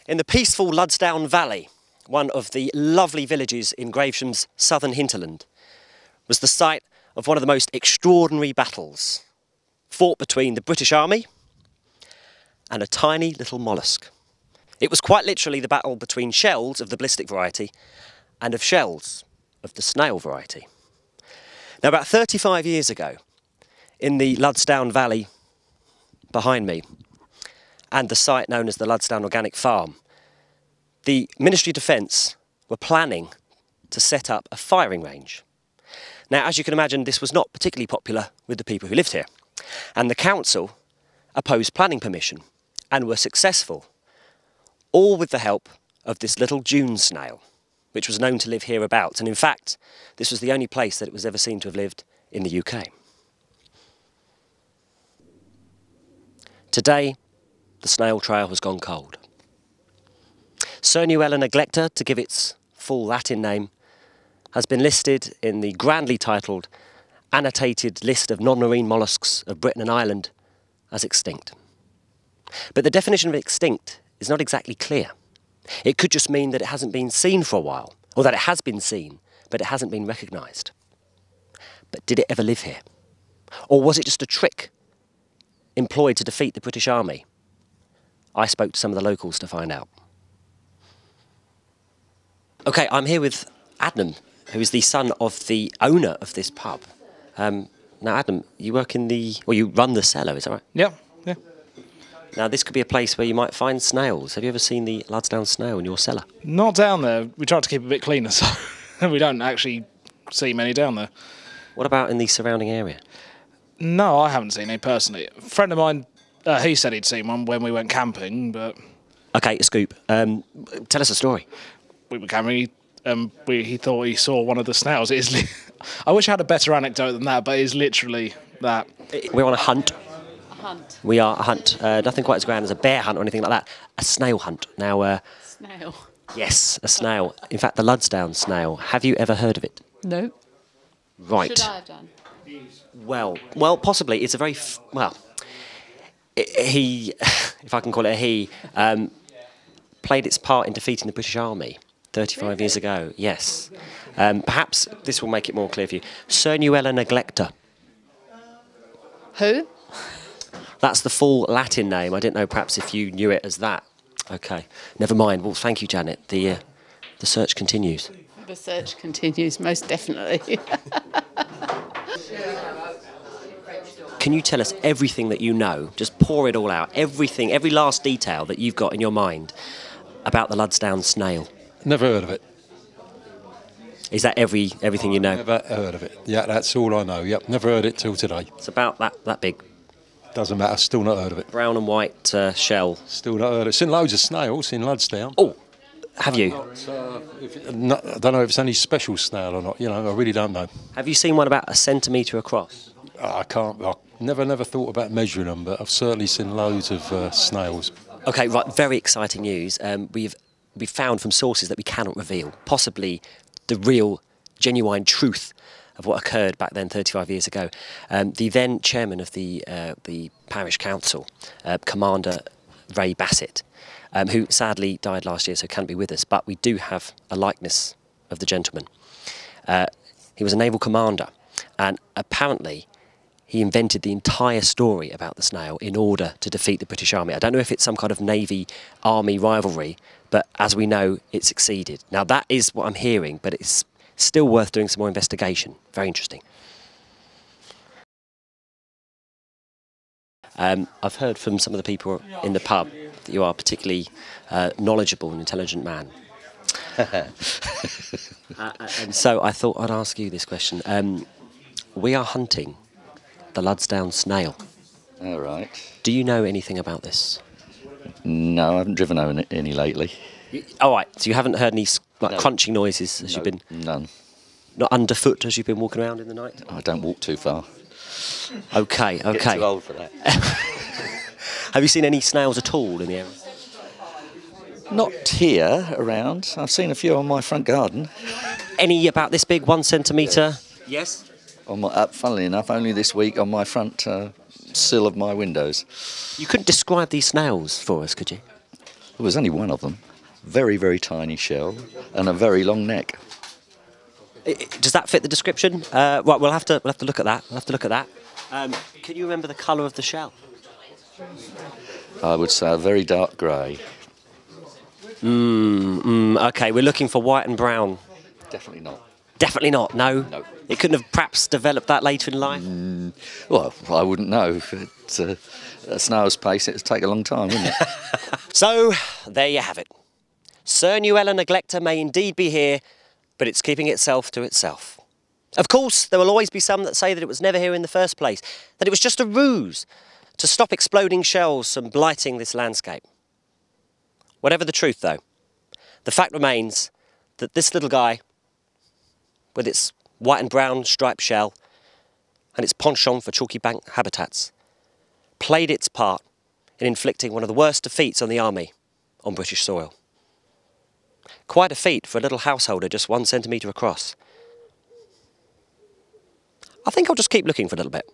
In the peaceful Luddesdown Valley, one of the lovely villages in Gravesham's southern hinterland, was the site of one of the most extraordinary battles fought between the British Army and a tiny little mollusk. It was quite literally the battle between shells of the ballistic variety and of shells of the snail variety. Now, about 35 years ago, in the Luddesdown Valley behind me, and the site known as the Luddesdown Organic Farm, the Ministry of Defence were planning to set up a firing range. Now, as you can imagine, this was not particularly popular with the people who lived here, and the council opposed planning permission and were successful, all with the help of this little June snail, which was known to live hereabouts, and in fact, this was the only place that it was ever seen to have lived in the UK. Today, the snail trail has gone cold. Cernuella neglecta, to give its full Latin name, has been listed in the grandly titled Annotated List of Non-Marine Molluscs of Britain and Ireland as extinct. But the definition of extinct is not exactly clear. It could just mean that it hasn't been seen for a while, or that it has been seen, but it hasn't been recognised. But did it ever live here? Or was it just a trick employed to defeat the British Army? I spoke to some of the locals to find out. Okay, I'm here with Adam, who is the son of the owner of this pub. Now, Adam, you work in you run the cellar, is that right? Yeah. Now, this could be a place where you might find snails. Have you ever seen the Luddesdown snail in your cellar? Not down there. We try to keep it a bit cleaner, so we don't actually see many down there. What about in the surrounding area? No, I haven't seen any personally. A friend of mine, he said he'd seen one when we went camping, but... Okay, a scoop. Tell us a story. We were camping, he thought he saw one of the snails. It is I wish I had a better anecdote than that, but it is literally that. We're on a hunt. Hunt. We are a hunt. Nothing quite as grand as a bear hunt or anything like that. A snail hunt. Now, Snail. yes, a snail. In fact, the Luddesdown snail. Have you ever heard of it? No. Right. Should I have done? Well, possibly. It's a very he, if I can call it a he, played its part in defeating the British Army 35 years ago. Yes. Perhaps this will make it more clear for you. Cernuella neglecta. Who? That's the full Latin name. I didn't know perhaps if you knew it as that. Okay, never mind. Well, thank you, Janet. The search continues. The search continues, most definitely. Can you tell us everything that you know? Just pour it all out. Everything, every last detail that you've got in your mind about the Luddesdown snail. Never heard of it. Is that everything you know? Never heard of it. Yeah, that's all I know. Yep, never heard it till today. It's about that big. Doesn't matter, still not heard of it. Brown and white shell. Still not heard of it. Seen loads of snails in Luddesdown. Oh, have you? I don't know if it's any special snail or not, I really don't know. Have you seen one about a centimetre across? I never thought about measuring them, but I've certainly seen loads of snails. Okay, right, very exciting news. We've found from sources that we cannot reveal, possibly the real, genuine truth of what occurred back then 35 years ago. The then chairman of the parish council, Commander Ray Bassett, who sadly died last year, so can't be with us, but we do have a likeness of the gentleman. He was a naval commander, and apparently he invented the entire story about the snail in order to defeat the British Army. I don't know if it's some kind of Navy-Army rivalry, but as we know, it succeeded. Now, that is what I'm hearing, but it's still worth doing some more investigation. Very interesting. I've heard from some of the people in the pub that you are a particularly knowledgeable and intelligent man. And so I thought I'd ask you this question. We are hunting the Luddesdown snail. All right. Do you know anything about this? No, I haven't driven over any lately. All right, so you haven't heard any No. crunching noises as you've been... None. Not underfoot as you've been walking around in the night? I don't walk too far. Okay. Get too old for that. Have you seen any snails at all in the area? Not here around. I've seen a few on my front garden. Any about this big, 1 centimetre? Yes. Funnily enough, only this week on my front sill of my windows. You couldn't describe these snails for us, could you? Well, there's only one of them. Very, very tiny shell and a very long neck. Does that fit the description? Right, we'll have to look at that. We'll have to look at that. Can you remember the colour of the shell? I would say a very dark grey. Okay, we're looking for white and brown. Definitely not. Definitely not. No. No. It couldn't have perhaps developed that later in life. Well, I wouldn't know. At a snail's pace, it'd take a long time, wouldn't it? So there you have it. Cernuella neglecta may indeed be here, but it's keeping itself to itself. Of course, there will always be some that say that it was never here in the first place, that it was just a ruse to stop exploding shells from blighting this landscape. Whatever the truth, though, the fact remains that this little guy, with its white and brown striped shell and its penchant for chalky bank habitats, played its part in inflicting one of the worst defeats on the army on British soil. Quite a feat for a little householder just 1 centimetre across. I think I'll just keep looking for a little bit.